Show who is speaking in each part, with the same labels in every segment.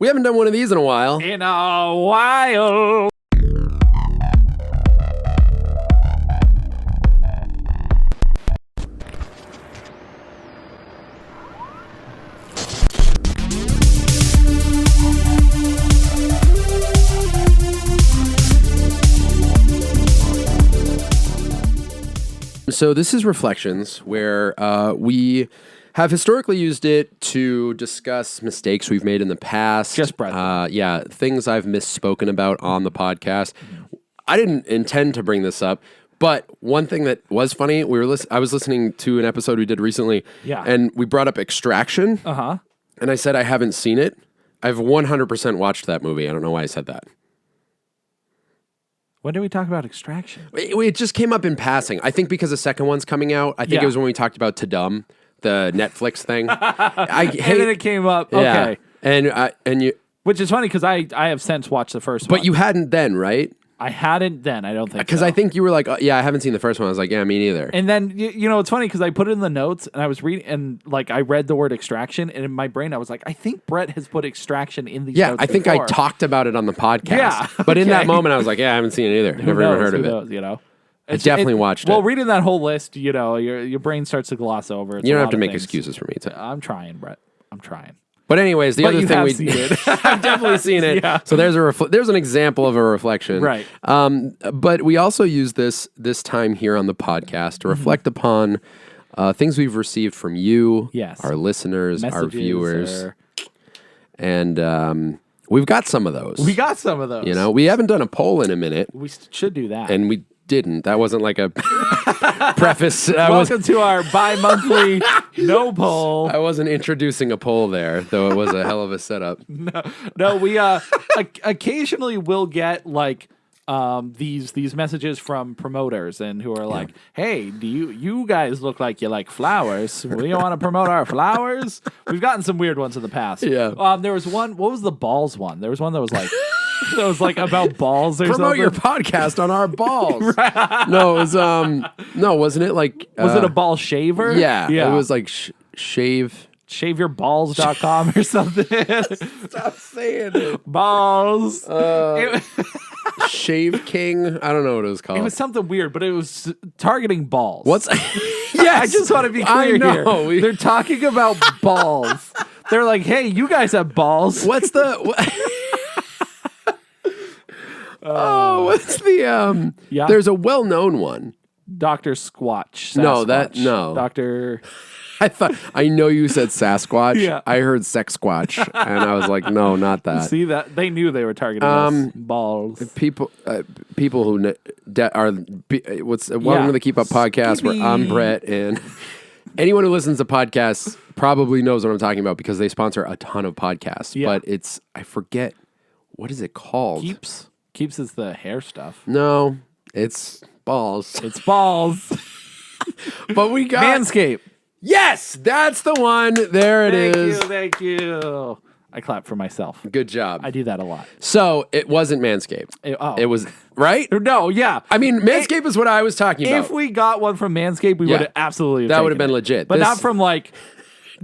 Speaker 1: We haven't done one of these in a while.
Speaker 2: In a while.
Speaker 1: So this is Reflections, where we have historically used it to discuss mistakes we've made in the past.
Speaker 2: Just Brett.
Speaker 1: Yeah, things I've misspoken about on the podcast. I didn't intend to bring this up, but one thing that was funny, I was listening to an episode we did recently, and we brought up Extraction, and I said I haven't seen it. I've 100% watched that movie. I don't know why I said that.
Speaker 2: When did we talk about Extraction?
Speaker 1: It just came up in passing. I think because the second one's coming out. I think it was when we talked about Tudum, the Netflix thing.
Speaker 2: And then it came up.
Speaker 1: Yeah.
Speaker 2: Okay.
Speaker 1: And you,
Speaker 2: which is funny because I have since watched the first one.
Speaker 1: but you hadn't then, right?
Speaker 2: I hadn't then. I don't think
Speaker 1: Because
Speaker 2: so.
Speaker 1: I think you were like, oh, yeah, I haven't seen the first one. I was like, yeah, me neither.
Speaker 2: And then, you know, it's funny because I put it in the notes and I was reading and like I read the word extraction and in my brain I was like, I think Brett has put extraction in these notes
Speaker 1: I think
Speaker 2: before.
Speaker 1: I talked about it on the podcast.
Speaker 2: Yeah,
Speaker 1: But in that
Speaker 2: okay.
Speaker 1: moment, I was like, yeah, I haven't seen it either. Never even heard of it.
Speaker 2: Knows, you know?
Speaker 1: I definitely watched it.
Speaker 2: Well, reading that whole list, you know, your brain starts to gloss over. It's
Speaker 1: You
Speaker 2: a
Speaker 1: don't
Speaker 2: lot
Speaker 1: have to
Speaker 2: of
Speaker 1: make
Speaker 2: things.
Speaker 1: excuses for me.
Speaker 2: I'm trying, Brett. I'm trying.
Speaker 1: But anyways, the
Speaker 2: But
Speaker 1: other
Speaker 2: you
Speaker 1: thing
Speaker 2: have
Speaker 1: we
Speaker 2: seen it.
Speaker 1: I've definitely seen it.
Speaker 2: Yeah.
Speaker 1: So there's there's an example of a reflection.
Speaker 2: Right.
Speaker 1: But we also use this time here on the podcast to reflect upon things we've received from you,
Speaker 2: Yes.
Speaker 1: our listeners, our
Speaker 2: Messages
Speaker 1: viewers.
Speaker 2: or-
Speaker 1: And we've got some of those.
Speaker 2: We got some of those.
Speaker 1: You know, we haven't done a poll in a minute,
Speaker 2: We should do that.
Speaker 1: and we didn't. That wasn't like a preface.
Speaker 2: Welcome to our bi-monthly no poll.
Speaker 1: I wasn't introducing a poll there, though it was a hell of a setup.
Speaker 2: No, we occasionally will get like these messages from promoters and who are like, "Hey, do you guys look like you like flowers? We want to promote our flowers." We've gotten some weird ones in the past.
Speaker 1: Yeah.
Speaker 2: There was one. What was the balls one? There was one that was like about balls or
Speaker 1: Promote
Speaker 2: something.
Speaker 1: your podcast on our balls. No, it was no, wasn't it like
Speaker 2: Was it a ball shaver?
Speaker 1: Yeah.
Speaker 2: Yeah.
Speaker 1: It was like shave.
Speaker 2: ShaveYourBalls.com or something.
Speaker 1: Stop saying it.
Speaker 2: Balls.
Speaker 1: Shave King. I don't know what it was called.
Speaker 2: It was something weird, but it was targeting balls.
Speaker 1: What's Yes.
Speaker 2: I just want to be
Speaker 1: I
Speaker 2: clear
Speaker 1: know.
Speaker 2: here. They're talking about balls. They're like, hey, you guys have balls.
Speaker 1: What's the what's the
Speaker 2: Yeah.
Speaker 1: There's a well-known one.
Speaker 2: Dr. Squatch.
Speaker 1: No,
Speaker 2: Sasquatch.
Speaker 1: no.
Speaker 2: Dr.
Speaker 1: I know you said Sasquatch.
Speaker 2: Yeah.
Speaker 1: I heard Sex Squatch, and I was like, no, not that.
Speaker 2: See that? They knew they were targeting us. Balls.
Speaker 1: People who welcome to the Keep Up podcast, where I'm Brett, and anyone who listens to podcasts probably knows what I'm talking about because they sponsor a ton of podcasts.
Speaker 2: Yeah.
Speaker 1: But I forget, what is it called?
Speaker 2: Keeps is the hair stuff.
Speaker 1: No, it's balls.
Speaker 2: It's balls.
Speaker 1: But we got
Speaker 2: Manscaped.
Speaker 1: Yes, that's the one. There it is.
Speaker 2: Thank you. I clap for myself.
Speaker 1: Good job.
Speaker 2: I do that a lot.
Speaker 1: So it wasn't Manscaped. It was right.
Speaker 2: No, yeah.
Speaker 1: I mean, Manscaped is what I was talking about.
Speaker 2: If we got one from Manscaped, we would have absolutely
Speaker 1: that would have
Speaker 2: taken
Speaker 1: been
Speaker 2: it.
Speaker 1: legit.
Speaker 2: But not from like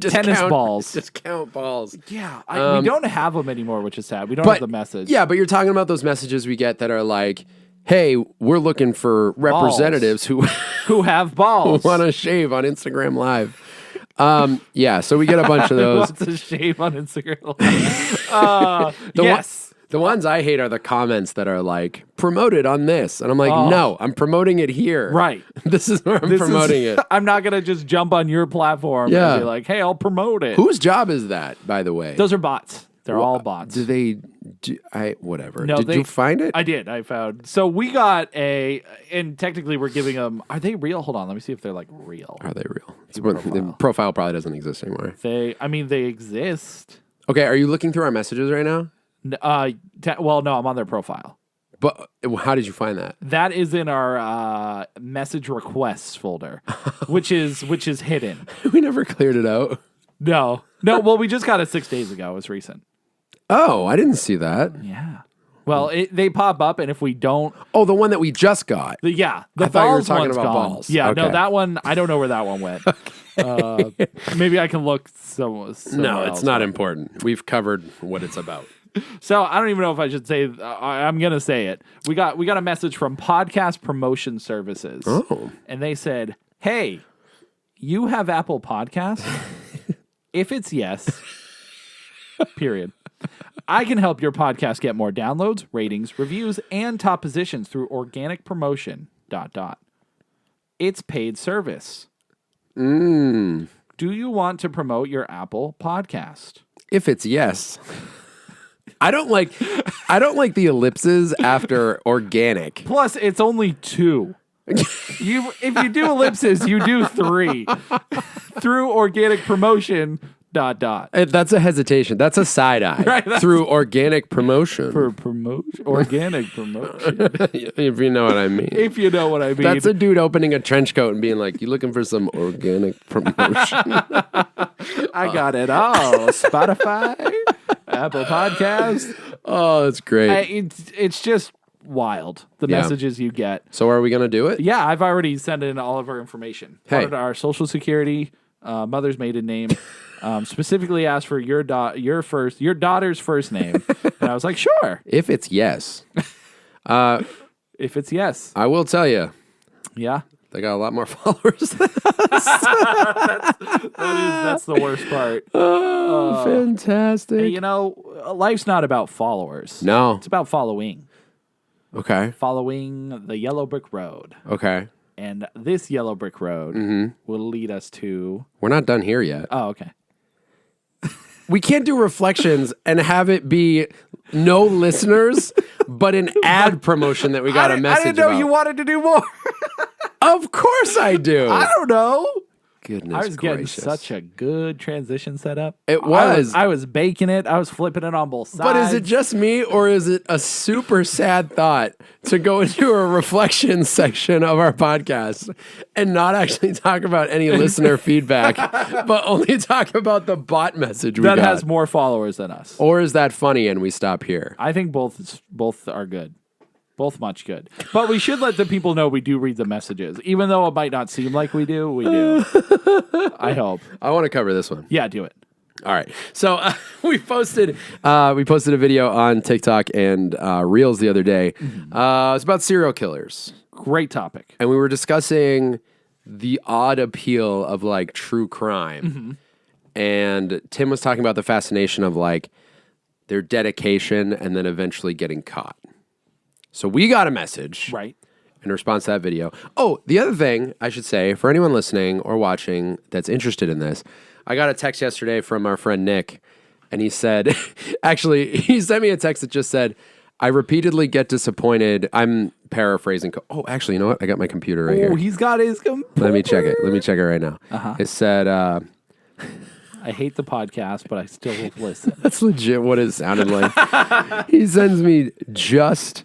Speaker 2: tennis balls.
Speaker 1: Discount balls.
Speaker 2: Yeah, we don't have them anymore, which is sad. We don't have the message.
Speaker 1: Yeah, but you're talking about those messages we get that are like, hey, we're looking for representatives who
Speaker 2: have balls.
Speaker 1: want to shave on Instagram Live. Yeah, so we get a bunch of those.
Speaker 2: Wants to shave on Instagram.
Speaker 1: The ones I hate are the comments that are like, promoted on this. And I'm like, no, I'm promoting it here.
Speaker 2: Right.
Speaker 1: This is where I'm promoting it.
Speaker 2: I'm not going to just jump on your platform and be like, hey, I'll promote it.
Speaker 1: Whose job is that, by the way?
Speaker 2: Those are bots. They're all bots.
Speaker 1: Whatever.
Speaker 2: No,
Speaker 1: did you find it?
Speaker 2: I did. I found. So we got and technically we're giving them, are they real? Hold on. Let me see if they're like real.
Speaker 1: Are they real? The profile probably doesn't exist anymore.
Speaker 2: They exist.
Speaker 1: Okay, are you looking through our messages right now?
Speaker 2: Well, no, I'm on their profile.
Speaker 1: But how did you find that?
Speaker 2: That is in our message requests folder, which is hidden.
Speaker 1: We never cleared it out.
Speaker 2: No. Well, we just got it 6 days ago. It was recent.
Speaker 1: Oh, I didn't see that.
Speaker 2: Yeah. Well, they pop up, and if we don't,
Speaker 1: oh, the one that we just got.
Speaker 2: The
Speaker 1: I thought you were
Speaker 2: balls
Speaker 1: talking
Speaker 2: one's
Speaker 1: about
Speaker 2: gone.
Speaker 1: balls.
Speaker 2: Yeah,
Speaker 1: Okay.
Speaker 2: no, that one I don't know where that one went. Maybe I can look somewhere
Speaker 1: No, it's
Speaker 2: else
Speaker 1: not
Speaker 2: up.
Speaker 1: important. We've covered what it's about.
Speaker 2: So I don't even know if I should say. I'm gonna say it. We got a message from Podcast Promotion Services, and they said, "Hey, you have Apple Podcasts? If it's yes, period, I can help your podcast get more downloads, ratings, reviews, and top positions through organic promotion. ... It's paid service. Do you want to promote your Apple podcast?
Speaker 1: If it's yes." I don't like the ellipses after organic.
Speaker 2: Plus, it's only 2. If you do ellipses, you do 3 through organic promotion ...
Speaker 1: That's a hesitation. That's a side eye.
Speaker 2: Right,
Speaker 1: through organic promotion.
Speaker 2: For organic promotion.
Speaker 1: If you know what I mean.
Speaker 2: If you know what I mean.
Speaker 1: That's a dude opening a trench coat and being like, "You looking for some organic promotion?"
Speaker 2: I got it all. Spotify, Apple Podcasts.
Speaker 1: Oh, that's great.
Speaker 2: It's just wild, the messages you get.
Speaker 1: So are we going to do it?
Speaker 2: Yeah, I've already sent in all of our information.
Speaker 1: Hey.
Speaker 2: Part of our social security, mother's maiden name. Specifically asked for your daughter's first name. And I was like, sure.
Speaker 1: If it's yes.
Speaker 2: If it's yes.
Speaker 1: I will tell you.
Speaker 2: Yeah.
Speaker 1: They got a lot more followers than us.
Speaker 2: That's the worst part.
Speaker 1: Oh, fantastic.
Speaker 2: Hey, life's not about followers.
Speaker 1: No.
Speaker 2: It's about following.
Speaker 1: Okay.
Speaker 2: Following the yellow brick road.
Speaker 1: Okay.
Speaker 2: And this yellow brick road will lead us to...
Speaker 1: We're not done here yet.
Speaker 2: Oh, okay.
Speaker 1: We can't do reflections and have it be no listeners, but an ad promotion that we got a message
Speaker 2: I didn't know
Speaker 1: about.
Speaker 2: you wanted to do more.
Speaker 1: Of course I do.
Speaker 2: I don't know.
Speaker 1: Goodness
Speaker 2: I was getting
Speaker 1: gracious.
Speaker 2: such a good transition set up.
Speaker 1: It was.
Speaker 2: I was baking it. I was flipping it on both sides.
Speaker 1: But is it just me, or is it a super sad thought to go into a reflection section of our podcast and not actually talk about any listener feedback, but only talk about the bot message we
Speaker 2: that
Speaker 1: got?
Speaker 2: has more followers than us?
Speaker 1: Or is that funny and we stop here?
Speaker 2: I think both are good. Both much good. But we should let the people know we do read the messages. Even though it might not seem like we do, we do. I hope.
Speaker 1: I want to cover this one.
Speaker 2: Yeah, do it.
Speaker 1: All right. So we posted a video on TikTok and Reels the other day. It's about serial killers.
Speaker 2: Great topic.
Speaker 1: And we were discussing the odd appeal of like true crime. And Tim was talking about the fascination of like their dedication and then eventually getting caught. So we got a message in response to that video. Oh, the other thing I should say for anyone listening or watching that's interested in this, I got a text yesterday from our friend Nick, and he said, actually, he sent me a text that just said, "I repeatedly get disappointed." I'm paraphrasing. Oh, actually, you know what? I got my computer right here.
Speaker 2: Oh, he's got his computer.
Speaker 1: Let me check it. Let me check it right now. It said,
Speaker 2: I hate the podcast, but I still will listen.
Speaker 1: That's legit what it sounded like. He sends me just...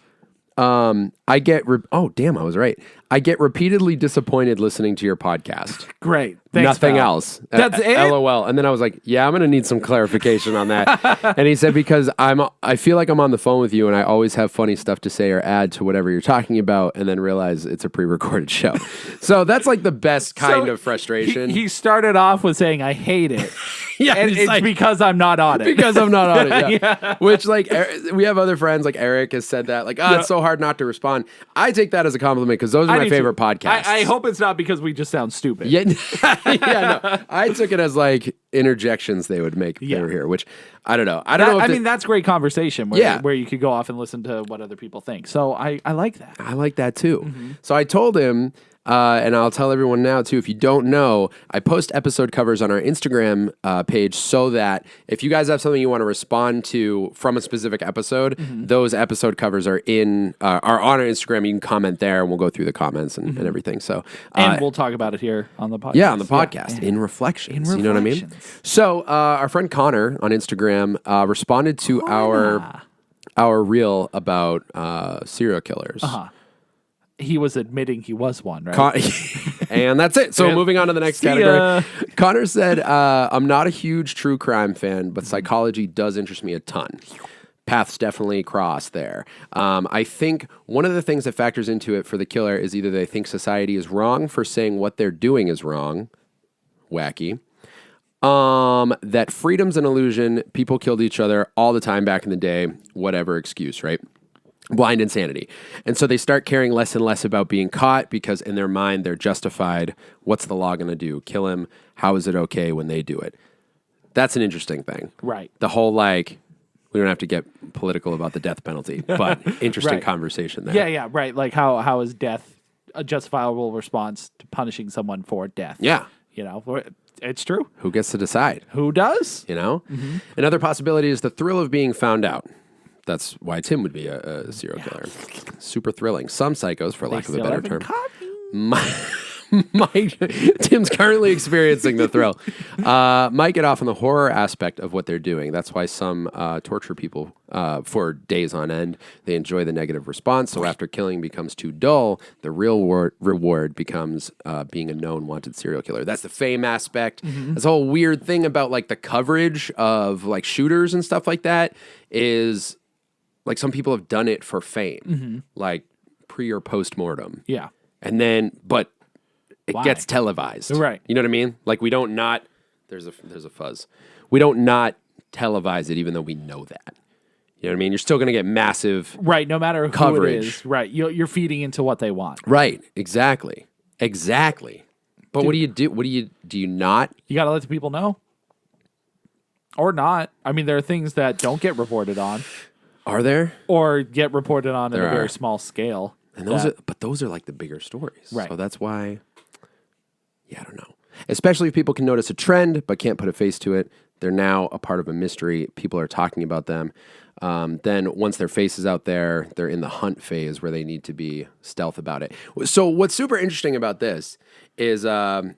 Speaker 1: I get, oh, damn, I was right. I get repeatedly disappointed listening to your podcast.
Speaker 2: Great. Thanks,
Speaker 1: Nothing
Speaker 2: pal.
Speaker 1: else.
Speaker 2: That's it?
Speaker 1: LOL. And then I was like, yeah, I'm going to need some clarification on that. And he said, because I feel like I'm on the phone with you and I always have funny stuff to say or add to whatever you're talking about and then realize it's a pre-recorded show. So that's like the best kind of frustration.
Speaker 2: He started off with saying, I hate it.
Speaker 1: Yeah,
Speaker 2: and it's
Speaker 1: like,
Speaker 2: because I'm not on it.
Speaker 1: Because I'm not on it, yeah. Which, like, we have other friends, like Eric has said that, like, it's so hard not to respond. I take that as a compliment because those are my favorite podcasts.
Speaker 2: I hope it's not because we just sound stupid.
Speaker 1: Yeah, no. I took it as, like, interjections they would make if they were here, which, I don't know. I
Speaker 2: mean, that's great conversation where you could go off and listen to what other people think. So I like that.
Speaker 1: I like that, too. So I told him... and I'll tell everyone now, too, if you don't know, I post episode covers on our Instagram page so that if you guys have something you want to respond to from a specific episode, those episode covers are on our Instagram. You can comment there, and we'll go through the comments and everything. So,
Speaker 2: and we'll talk about it here on the podcast.
Speaker 1: Yeah, on the podcast, in Reflections. You know what I mean? So our friend Connor on Instagram responded to our reel about serial killers.
Speaker 2: He was admitting he was one, right?
Speaker 1: And that's it. So moving on to the next category. Connor said, I'm not a huge true crime fan, but psychology does interest me a ton. Paths definitely cross there. I think one of the things that factors into it for the killer is either they think society is wrong for saying what they're doing is wrong, wacky. That freedom's an illusion. People killed each other all the time back in the day. Whatever excuse, right? Blind insanity. And so they start caring less and less about being caught because in their mind, they're justified. What's the law going to do? Kill him? How is it okay when they do it? That's an interesting thing.
Speaker 2: Right.
Speaker 1: The whole, like, we don't have to get political about the death penalty, but interesting
Speaker 2: Right.
Speaker 1: conversation there.
Speaker 2: Yeah, right. Like, how is death a justifiable response to punishing someone for death?
Speaker 1: Yeah.
Speaker 2: You know, it's true.
Speaker 1: Who gets to decide?
Speaker 2: Who does?
Speaker 1: You know? Another possibility is the thrill of being found out. That's why Tim would be a serial killer. Super thrilling. Some psychos, for lack of a better term. Tim's currently experiencing the thrill. Might get off on the horror aspect of what they're doing. That's why some torture people for days on end. They enjoy the negative response. So after killing becomes too dull, the real reward becomes being a known wanted serial killer. That's the fame aspect. This whole weird thing about like the coverage of like shooters and stuff like that is like some people have done it for fame, like pre or post mortem.
Speaker 2: Yeah.
Speaker 1: And then, but it
Speaker 2: Why?
Speaker 1: gets televised.
Speaker 2: Right.
Speaker 1: You know what I mean? Like we don't not, there's a fuzz. We don't not televise it even though we know that. You know what I mean? You're still going to get massive
Speaker 2: Right. No matter who
Speaker 1: coverage.
Speaker 2: it is. Right. You're feeding into what they want.
Speaker 1: Right. Exactly. But what do you do? Do you not?
Speaker 2: You got to let the people know. Or not. I mean, there are things that don't get reported on.
Speaker 1: Are there?
Speaker 2: Or get reported on at
Speaker 1: There
Speaker 2: a
Speaker 1: are.
Speaker 2: very small scale.
Speaker 1: And those are like the bigger stories.
Speaker 2: Right.
Speaker 1: So that's why, I don't know. Especially if people can notice a trend but can't put a face to it. They're now a part of a mystery. People are talking about them. Then once their face is out there, they're in the hunt phase where they need to be stealth about it. So what's super interesting about this is, the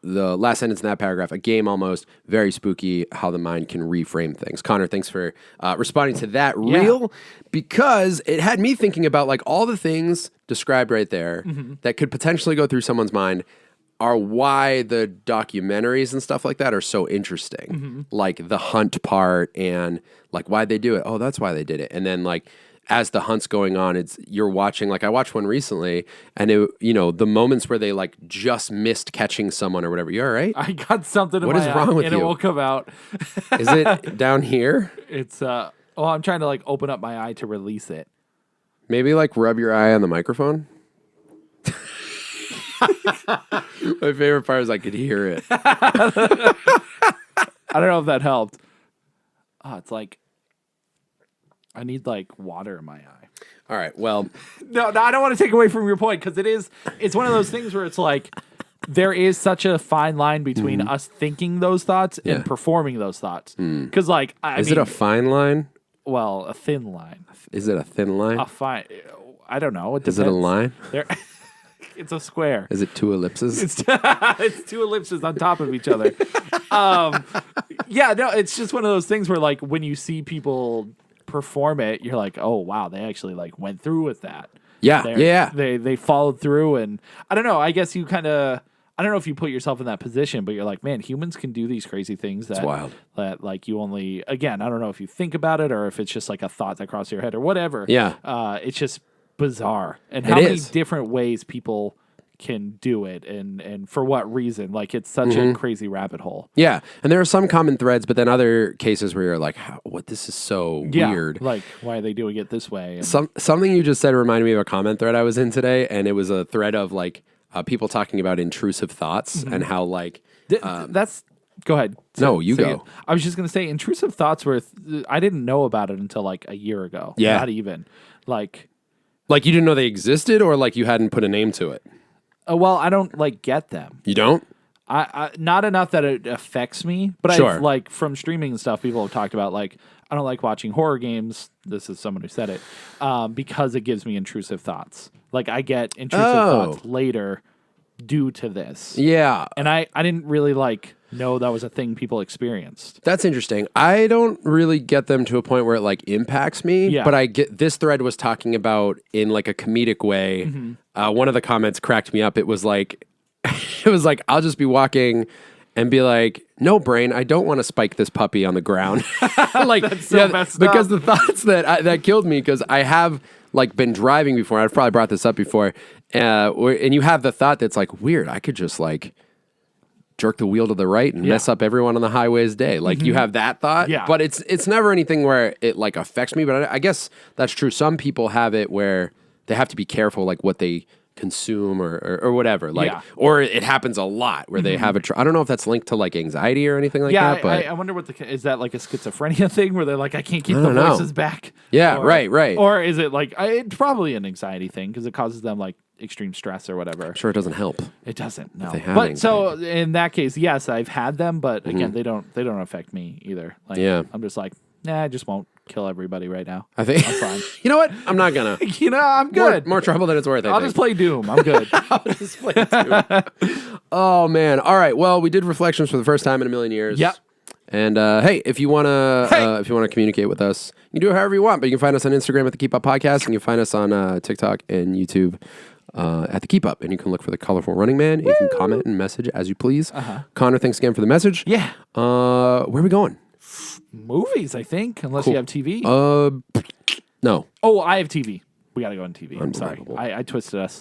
Speaker 1: last sentence in that paragraph, a game almost, very spooky, how the mind can reframe things. Connor, thanks for responding to that reel, because it had me thinking about like all the things described right there that could potentially go through someone's mind are why the documentaries and stuff like that are so interesting. Like the hunt part and like why they do it. Oh, that's why they did it. And then like as the hunt's going on, you're watching, like I watched one recently and the moments where they like just missed catching someone or whatever. You all right?
Speaker 2: I got something in
Speaker 1: What
Speaker 2: my
Speaker 1: is wrong
Speaker 2: eye,
Speaker 1: with
Speaker 2: and
Speaker 1: you?
Speaker 2: it will come out.
Speaker 1: Is it down here?
Speaker 2: It's I'm trying to like open up my eye to release it.
Speaker 1: Maybe like rub your eye on the microphone. My favorite part is I could hear it.
Speaker 2: I don't know if that helped. Oh, it's like I need like water in my eye.
Speaker 1: All right. Well,
Speaker 2: No, I don't want to take away from your point because it's one of those things where it's like there is such a fine line between us thinking those thoughts and performing those thoughts. Because like,
Speaker 1: is it a fine line?
Speaker 2: Well, a thin line.
Speaker 1: Is it a thin line?
Speaker 2: A fine. I don't know.
Speaker 1: Is it a line?
Speaker 2: It's a square.
Speaker 1: Is it two ellipses?
Speaker 2: It's two ellipses on top of each other. It's just one of those things where like when you see people perform it, you're like, oh wow, they actually like went through with that.
Speaker 1: Yeah.
Speaker 2: They followed through, and I don't know. I guess you kind of. I don't know if you put yourself in that position, but you're like, man, humans can do these crazy things that,
Speaker 1: it's wild.
Speaker 2: That like you only, again, I don't know if you think about it or if it's just like a thought that crosses your head or whatever.
Speaker 1: Yeah.
Speaker 2: It's just bizarre. And how many different ways people can do it and for what reason. Like it's such a crazy rabbit hole.
Speaker 1: Yeah. And there are some common threads, but then other cases where you're like, this is so weird.
Speaker 2: Like why are they doing it this way? And
Speaker 1: Something you just said reminded me of a comment thread I was in today. And it was a thread of like people talking about intrusive thoughts and how like,
Speaker 2: that's go ahead.
Speaker 1: No, you go.
Speaker 2: It. I was just going to say intrusive thoughts were, I didn't know about it until like a year ago.
Speaker 1: Yeah.
Speaker 2: Not even like
Speaker 1: you didn't know they existed or like you hadn't put a name to it.
Speaker 2: Well, I don't like get them.
Speaker 1: You don't?
Speaker 2: I not enough that it affects me, but
Speaker 1: Sure.
Speaker 2: I've like from streaming and stuff, people have talked about like I don't like watching horror games. This is someone who said it because it gives me intrusive thoughts. Like I get intrusive thoughts later due to this.
Speaker 1: Yeah,
Speaker 2: and I didn't really like know that was a thing people experienced.
Speaker 1: That's interesting. I don't really get them to a point where it like impacts me, but I get this thread was talking about in like a comedic way. One of the comments cracked me up. It was like, I'll just be walking and be like, no brain, I don't want to spike this puppy on the ground. Like,
Speaker 2: that's so messed
Speaker 1: because
Speaker 2: up.
Speaker 1: the thoughts that killed me, because I have like been driving before. I've probably brought this up before. And you have the thought that's like, weird, I could just like jerk the wheel to the right and mess up everyone on the highway's day. Like you have that thought, but it's never anything where it like affects me. But I guess that's true. Some people have it where they have to be careful, like what they consume or whatever. Like, or it happens a lot where they have I don't know if that's linked to like anxiety or anything like that. But
Speaker 2: I wonder is that like a schizophrenia thing where they're like, I can't keep the voices back.
Speaker 1: Yeah,
Speaker 2: or,
Speaker 1: right.
Speaker 2: Or is it like it's probably an anxiety thing because it causes them like extreme stress or whatever.
Speaker 1: I'm sure it doesn't help.
Speaker 2: It doesn't. No.
Speaker 1: But
Speaker 2: anxiety. So in that case, yes, I've had them, but again, they don't affect me either. Like, I'm just like, I just won't kill everybody right now.
Speaker 1: I think
Speaker 2: I'm fine.
Speaker 1: You know what? I'm not gonna.
Speaker 2: I'm good.
Speaker 1: More trouble than it's worth.
Speaker 2: I'll just play Doom. I'm good.
Speaker 1: I'll just play Doom. Oh man. All right. Well, we did reflections for the first time in a million years.
Speaker 2: Yep.
Speaker 1: And hey, if you wanna communicate with us, you can do it however you want. But you can find us on Instagram at the Keep Up Podcast, and you can find us on TikTok and YouTube at the Keep Up. And you can look for the Colorful Running Man. You can comment and message as you please. Connor, thanks again for the message.
Speaker 2: Yeah.
Speaker 1: Where are we going?
Speaker 2: Movies, I think, unless you have TV.
Speaker 1: No.
Speaker 2: Oh, I have TV. We got to go on TV. I'm sorry. I twisted us.